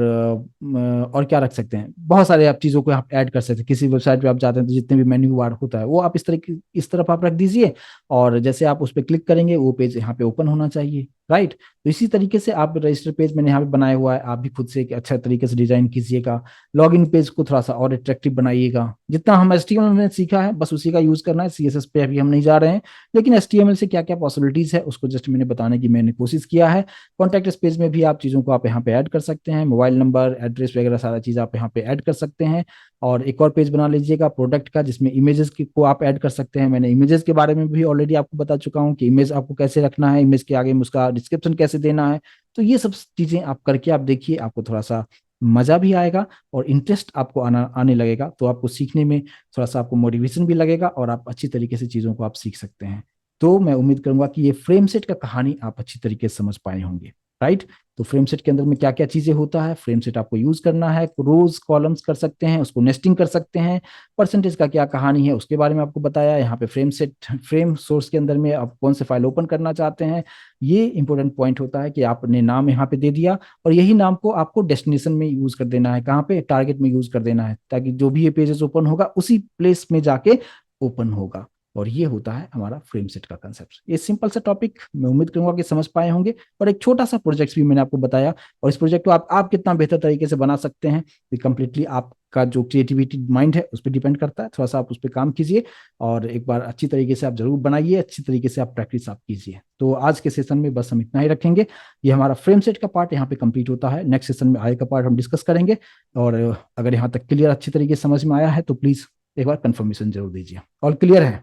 क्या रख सकते हैं, बहुत सारे आप चीजों को आप ऐड कर सकते हैं। किसी वेबसाइट पे आप जाते हैं तो जितने भी मेन्यू बार होता है वो आप इस तरीके इस तरफ आप रख दीजिए। और जैसे आप उस पर क्लिक करेंगे वो पेज यहाँ पे ओपन होना चाहिए, राइट। तो इसी तरीके से आप रजिस्टर पेज मैंने यहाँ पे बनाया हुआ है, आप भी खुद से एक अच्छा तरीके से डिजाइन कीजिएगा। लॉगिन पेज को थोड़ा सा और अट्रैक्टिव बनाइएगा। जितना हम एचटीएमएल में सीखा है बस उसी का यूज करना है, सीएसएस पे अभी हम नहीं जा रहे हैं। लेकिन एचटीएमएल से क्या क्या पॉसिबिलिटीज है उसको जस्ट मैंने बताने की मैंने कोशिश किया है। कॉन्टैक्ट पेज में भी आप चीजों को आप यहाँ पे ऐड कर सकते हैं, मोबाइल नंबर, एड्रेस वगैरह सारा चीज आप यहाँ पे ऐड कर सकते हैं। और एक और पेज बना लीजिएगा प्रोडक्ट का, जिसमें इमेजेस को आप ऐड कर सकते हैं। मैंने इमेजेस के बारे में भी ऑलरेडी आपको बता चुका हूँ कि इमेज आपको कैसे रखना है, इमेज के आगे में उसका डिस्क्रिप्शन कैसे देना है। तो ये सब चीजें आप करके आप देखिए, आपको थोड़ा सा मजा भी आएगा और इंटरेस्ट आपको आने लगेगा। तो आपको सीखने में थोड़ा सा आपको मोटिवेशन भी लगेगा और आप अच्छी तरीके से चीजों को आप सीख सकते हैं। तो मैं उम्मीद करूंगा कि ये फ्रेम सेट का कहानी आप अच्छी तरीके से समझ पाए होंगे, राइट। तो फ्रेम सेट के अंदर में क्या क्या चीजें होता है, फ्रेम सेट आपको यूज करना है, रोज कॉलम्स कर सकते हैं, उसको नेस्टिंग कर सकते हैं। परसेंटेज का क्या कहानी है उसके बारे में आपको बताया। यहाँ पे फ्रेम सेट, फ्रेम सोर्स के अंदर में आप कौन से फाइल ओपन करना चाहते हैं, ये इंपॉर्टेंट पॉइंट होता है कि आपने नाम यहाँ पे दे दिया और यही नाम को आपको डेस्टिनेशन में यूज कर देना है, कहाँ पे, टारगेट में यूज कर देना है, ताकि जो भी ये पेजेस ओपन होगा उसी प्लेस में जाके ओपन होगा। और ये होता है हमारा फ्रेम सेट का कंसेप्ट। ये सिंपल सा टॉपिक मैं उम्मीद करूंगा कि समझ पाए होंगे। और एक छोटा सा प्रोजेक्ट भी मैंने आपको बताया, और इस प्रोजेक्ट को आप कितना बेहतर तरीके से बना सकते हैं ये कंप्लीटली आपका जो क्रिएटिविटी माइंड है उस पर डिपेंड करता है। थोड़ा सा आप उस पर काम कीजिए और एक बार अच्छी तरीके से आप जरूर बनाइए, अच्छी तरीके से आप प्रैक्टिस आप कीजिए। तो आज के सेशन में बस हम इतना ही रखेंगे। ये हमारा फ्रेम सेट का पार्ट यहाँ पे कंप्लीट होता है। नेक्स्ट सेशन में आगे का पार्ट हम डिस्कस करेंगे। और अगर यहाँ तक क्लियर अच्छी तरीके से समझ में आया है तो प्लीज एक बार कंफर्मेशन जरूर दीजिए। ऑल क्लियर है?